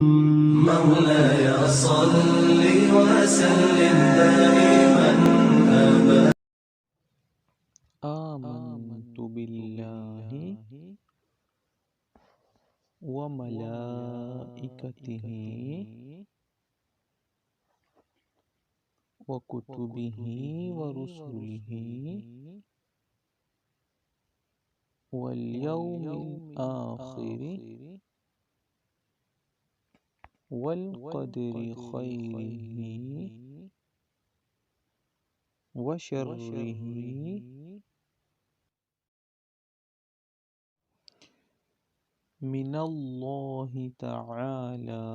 مولاي صل وسلم دائما أبدا. آمنت بالله وملائكته وكتبه ورسله واليوم الآخر والقدر خيره وشره من الله تعالى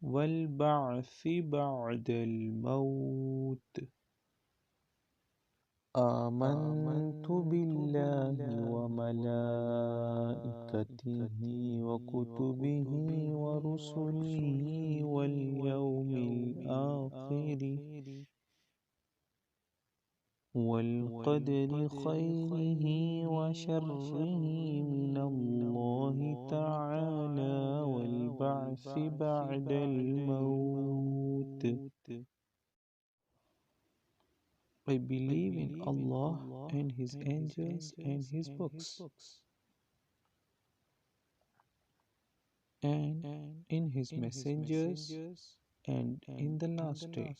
والبعث بعد الموت. آمنت بالله وملائكته وكتبه ورسله واليوم الآخر والقدر خيره وشره من الله تعالى والبعث بعد الموت. I believe in Allah and His angels and His books, and in His messengers, and in the last day,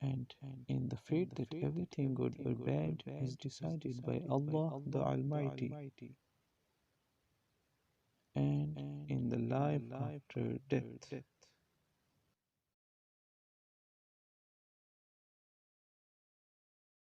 and in the fate that everything good or bad is decided by Allah the Almighty, and in the life after death.